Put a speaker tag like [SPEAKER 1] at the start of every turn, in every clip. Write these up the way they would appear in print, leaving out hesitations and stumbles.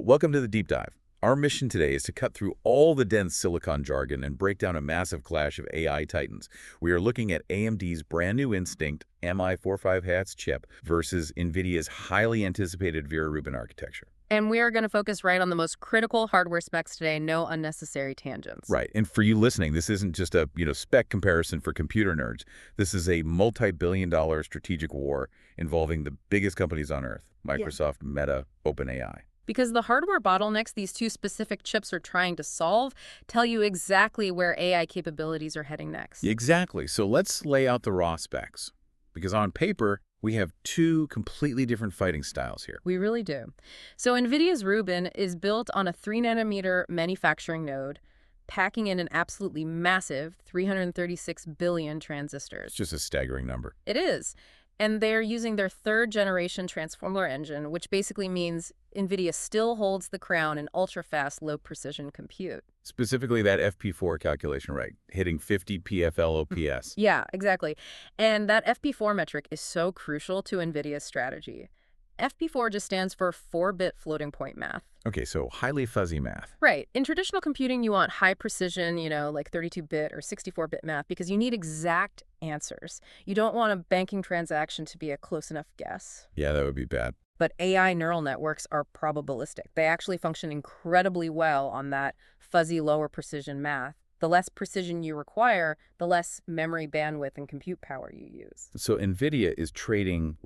[SPEAKER 1] Welcome to the Deep Dive. Our mission today is to cut through all the dense silicon jargon and break down a massive clash of AI titans. We are looking at AMD's brand new Instinct MI455X chip versus NVIDIA's highly anticipated Vera Rubin architecture.
[SPEAKER 2] And we are going to focus right on the most critical hardware specs today, no unnecessary tangents.
[SPEAKER 1] Right. And for you listening, this isn't just a, spec comparison for computer nerds. This is a multi-billion-dollar strategic war involving the biggest companies on Earth, Microsoft, Meta, OpenAI.
[SPEAKER 2] Because the hardware bottlenecks these two specific chips are trying to solve tell you exactly where AI capabilities are heading next.
[SPEAKER 1] Exactly. So let's lay out the raw specs. Because on paper, we have two completely different fighting styles here.
[SPEAKER 2] We really do. So NVIDIA's Rubin is built on a 3-nanometer manufacturing node, packing in an absolutely massive 336 billion transistors.
[SPEAKER 1] It's just a staggering number.
[SPEAKER 2] It is. And they're using their third-generation transformer engine, which basically means NVIDIA still holds the crown in ultra-fast, low-precision compute.
[SPEAKER 1] Specifically that FP4 calculation rate, hitting 50 PFL OPS.
[SPEAKER 2] Yeah, exactly. And that FP4 metric is so crucial to NVIDIA's strategy. FP4 just stands for 4-bit floating point math.
[SPEAKER 1] Okay, so highly fuzzy math.
[SPEAKER 2] Right. In traditional computing, you want high precision, like 32-bit or 64-bit math because you need exact answers. You don't want a banking transaction to be a close enough guess.
[SPEAKER 1] Yeah, that would be bad.
[SPEAKER 2] But AI neural networks are probabilistic. They actually function incredibly well on that fuzzy lower precision math. The less precision you require, the less memory bandwidth and compute power you use.
[SPEAKER 1] So NVIDIA is trading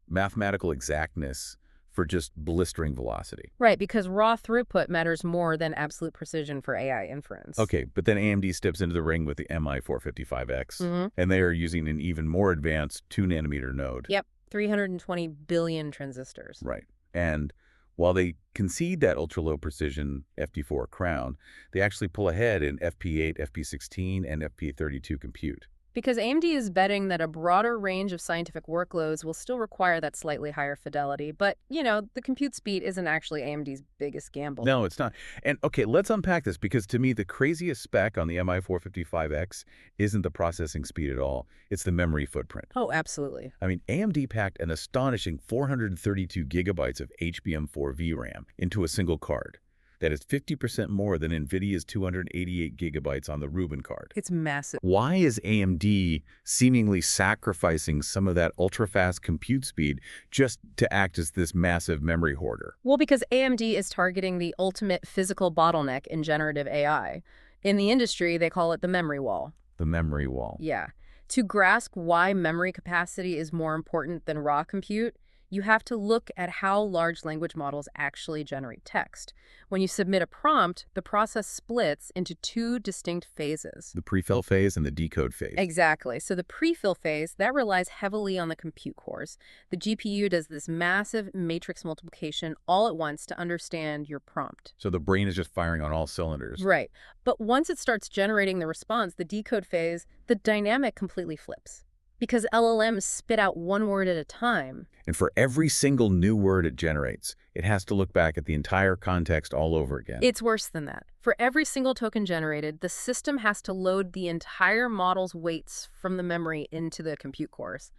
[SPEAKER 1] mathematical exactness for just blistering velocity.
[SPEAKER 2] Right, because raw throughput matters more than absolute precision for AI inference.
[SPEAKER 1] Okay, but then AMD steps into the ring with the MI455X, and they are using an even more advanced 2-nanometer node.
[SPEAKER 2] Yep, 320 billion transistors.
[SPEAKER 1] Right, and while they concede that ultra-low precision FP4 crown, they actually pull ahead in FP8, FP16, and FP32 compute.
[SPEAKER 2] Because AMD is betting that a broader range of scientific workloads will still require that slightly higher fidelity. But, the compute speed isn't actually AMD's biggest gamble.
[SPEAKER 1] No, it's not. And, okay, let's unpack this, because to me, the craziest spec on the MI455X isn't the processing speed at all. It's the memory footprint.
[SPEAKER 2] Oh, absolutely.
[SPEAKER 1] I mean, AMD packed an astonishing 432 gigabytes of HBM4 VRAM into a single card. That is 50% more than NVIDIA's 288 gigabytes on the Rubin card.
[SPEAKER 2] It's massive.
[SPEAKER 1] Why is AMD seemingly sacrificing some of that ultra-fast compute speed just to act as this massive memory hoarder?
[SPEAKER 2] Well, because AMD is targeting the ultimate physical bottleneck in generative AI. In the industry, they call it the memory wall.
[SPEAKER 1] The memory wall.
[SPEAKER 2] Yeah. To grasp why memory capacity is more important than raw compute, you have to look at how large language models actually generate text. When you submit a prompt, the process splits into two distinct phases.
[SPEAKER 1] The prefill phase and the decode phase.
[SPEAKER 2] Exactly. So the prefill phase, that relies heavily on the compute cores. The GPU does this massive matrix multiplication all at once to understand your prompt.
[SPEAKER 1] So the brain is just firing on all cylinders.
[SPEAKER 2] Right. But once it starts generating the response, the decode phase, the dynamic completely flips. Because LLMs spit out one word at a time.
[SPEAKER 1] And for every single new word it generates, it has to look back at the entire context all over again.
[SPEAKER 2] It's worse than that. For every single token generated, the system has to load the entire model's weights from the memory into the compute cores.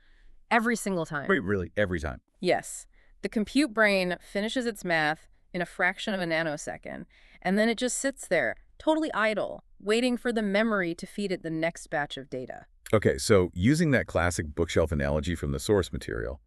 [SPEAKER 2] Every single time.
[SPEAKER 1] Wait, really? Every time?
[SPEAKER 2] Yes. The compute brain finishes its math in a fraction of a nanosecond, and then it just sits there, totally idle, waiting for the memory to feed it the next batch of data.
[SPEAKER 1] Okay, so using that classic bookshelf analogy from the source material,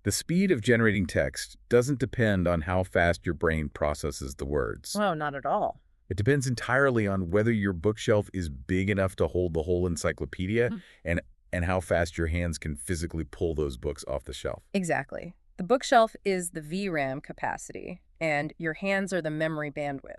[SPEAKER 1] the speed of generating text doesn't depend on how fast your brain processes the words.
[SPEAKER 2] Oh, not at all.
[SPEAKER 1] It depends entirely on whether your bookshelf is big enough to hold the whole encyclopedia and how fast your hands can physically pull those books off the shelf.
[SPEAKER 2] Exactly. The bookshelf is the VRAM capacity, and your hands are the memory bandwidth.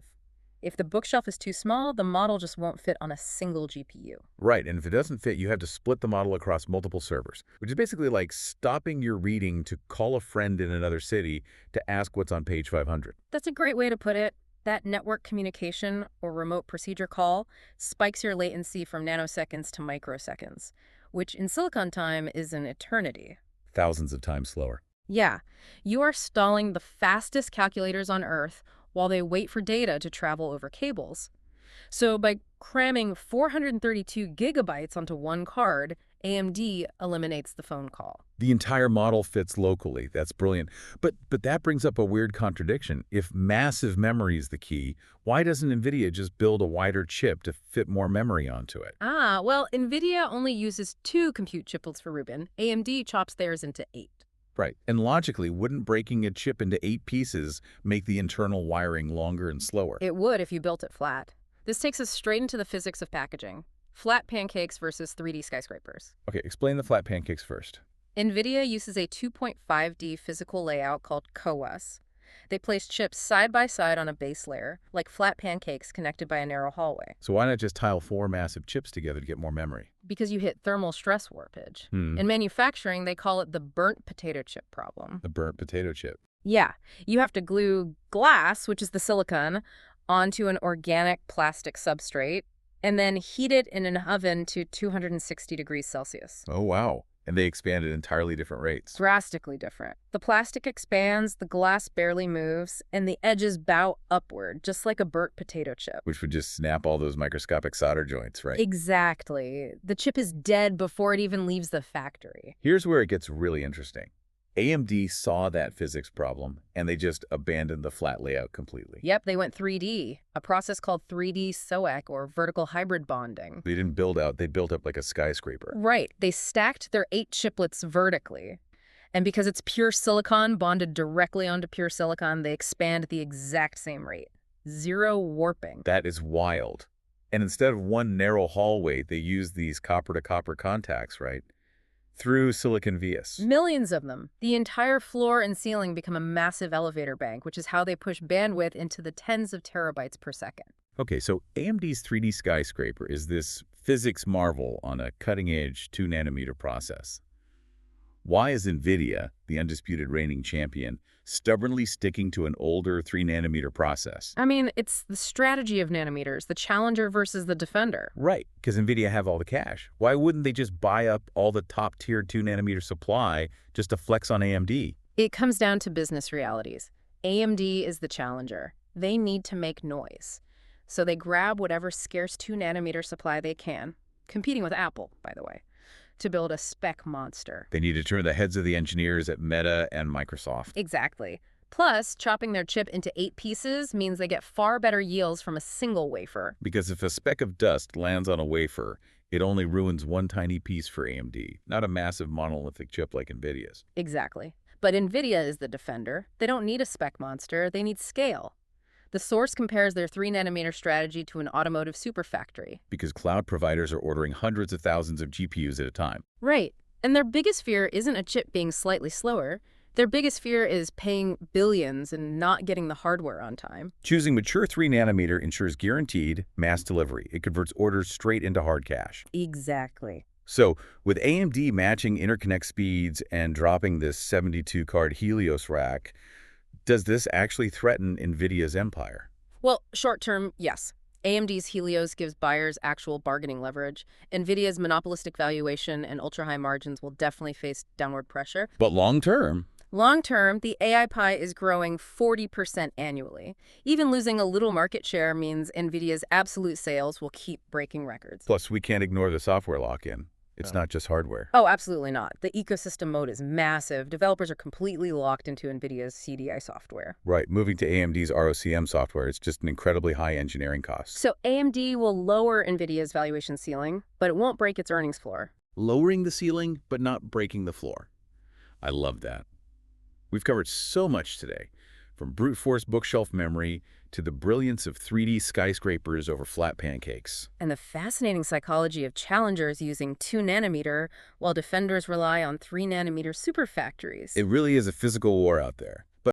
[SPEAKER 2] If the bookshelf is too small, the model just won't fit on a single GPU.
[SPEAKER 1] Right, and if it doesn't fit, you have to split the model across multiple servers, which is basically like stopping your reading to call a friend in another city to ask what's on page 500.
[SPEAKER 2] That's a great way to put it. That network communication or remote procedure call spikes your latency from nanoseconds to microseconds, which in silicon time is an eternity.
[SPEAKER 1] Thousands of times slower.
[SPEAKER 2] Yeah, you are stalling the fastest calculators on Earth while they wait for data to travel over cables. So by cramming 432 gigabytes onto one card, AMD eliminates the phone call.
[SPEAKER 1] The entire model fits locally. That's brilliant. But that brings up a weird contradiction. If massive memory is the key, why doesn't NVIDIA just build a wider chip to fit more memory onto it?
[SPEAKER 2] Well, NVIDIA only uses 2 compute chiplets for Rubin. AMD chops theirs into 8.
[SPEAKER 1] Right. And logically, wouldn't breaking a chip into 8 pieces make the internal wiring longer and slower?
[SPEAKER 2] It would if you built it flat. This takes us straight into the physics of packaging. Flat pancakes versus 3D skyscrapers.
[SPEAKER 1] Okay, explain the flat pancakes first.
[SPEAKER 2] NVIDIA uses a 2.5D physical layout called CoWoS. They place chips side by side on a base layer, like flat pancakes connected by a narrow hallway.
[SPEAKER 1] So why not just tile 4 massive chips together to get more memory?
[SPEAKER 2] Because you hit thermal stress warpage. In manufacturing, they call it the burnt potato chip problem.
[SPEAKER 1] The burnt potato chip.
[SPEAKER 2] Yeah, you have to glue glass, which is the silicon, onto an organic plastic substrate, and then heat it in an oven to 260 degrees Celsius.
[SPEAKER 1] Oh, wow. And they expand at entirely different rates.
[SPEAKER 2] Drastically different. The plastic expands, the glass barely moves, and the edges bow upward, just like a burnt potato chip.
[SPEAKER 1] Which would just snap all those microscopic solder joints, right?
[SPEAKER 2] Exactly. The chip is dead before it even leaves the factory.
[SPEAKER 1] Here's where it gets really interesting. AMD saw that physics problem, and they just abandoned the flat layout completely.
[SPEAKER 2] Yep, they went 3D, a process called 3D SOEC, or vertical hybrid bonding.
[SPEAKER 1] They didn't build out, they built up like a skyscraper.
[SPEAKER 2] Right. They stacked their 8 chiplets vertically. And because it's pure silicon bonded directly onto pure silicon, they expand at the exact same rate. 0 warping.
[SPEAKER 1] That is wild. And instead of one narrow hallway, they use these copper-to-copper contacts, right? Through silicon vias.
[SPEAKER 2] Millions of them. The entire floor and ceiling become a massive elevator bank, which is how they push bandwidth into the tens of terabytes per second.
[SPEAKER 1] Okay, so AMD's 3D skyscraper is this physics marvel on a cutting-edge 2-nanometer process. Why is NVIDIA, the undisputed reigning champion, stubbornly sticking to an older 3-nanometer process?
[SPEAKER 2] I mean, it's the strategy of nanometers, the challenger versus the defender.
[SPEAKER 1] Right, because NVIDIA have all the cash. Why wouldn't they just buy up all the top-tier 2-nanometer supply just to flex on AMD?
[SPEAKER 2] It comes down to business realities. AMD is the challenger. They need to make noise. So they grab whatever scarce 2-nanometer supply they can, competing with Apple, by the way, to build a spec monster.
[SPEAKER 1] They need to turn the heads of the engineers at Meta and Microsoft.
[SPEAKER 2] Exactly. Plus, chopping their chip into 8 pieces means they get far better yields from a single wafer.
[SPEAKER 1] Because if a speck of dust lands on a wafer, it only ruins one tiny piece for AMD, not a massive monolithic chip like NVIDIA's.
[SPEAKER 2] Exactly. But NVIDIA is the defender. They don't need a spec monster, they need scale. The source compares their 3-nanometer strategy to an automotive superfactory.
[SPEAKER 1] Because cloud providers are ordering hundreds of thousands of GPUs at a time.
[SPEAKER 2] Right. And their biggest fear isn't a chip being slightly slower. Their biggest fear is paying billions and not getting the hardware on time.
[SPEAKER 1] Choosing mature 3-nanometer ensures guaranteed mass delivery. It converts orders straight into hard cash.
[SPEAKER 2] Exactly.
[SPEAKER 1] So, with AMD matching interconnect speeds and dropping this 72-card Helios rack, does this actually threaten NVIDIA's empire?
[SPEAKER 2] Well, short term, yes. AMD's Helios gives buyers actual bargaining leverage. NVIDIA's monopolistic valuation and ultra-high margins will definitely face downward pressure.
[SPEAKER 1] But long term,
[SPEAKER 2] Long term, the AI pie is growing 40% annually. Even losing a little market share means NVIDIA's absolute sales will keep breaking records.
[SPEAKER 1] plus we can't ignore the software lock-in. It's not just hardware.
[SPEAKER 2] Oh, absolutely not. The ecosystem mode is massive. Developers are completely locked into NVIDIA's CDI software.
[SPEAKER 1] Right, moving to AMD's ROCm software, it's just an incredibly high engineering cost.
[SPEAKER 2] So AMD will lower NVIDIA's valuation ceiling, but it won't break its earnings floor.
[SPEAKER 1] Lowering the ceiling, but not breaking the floor. I love that. We've covered so much today, from brute force bookshelf memory to the brilliance of 3D skyscrapers over flat pancakes.
[SPEAKER 2] And the fascinating psychology of challengers using 2-nanometer while defenders rely on 3-nanometer superfactories.
[SPEAKER 1] It really is a physical war out there.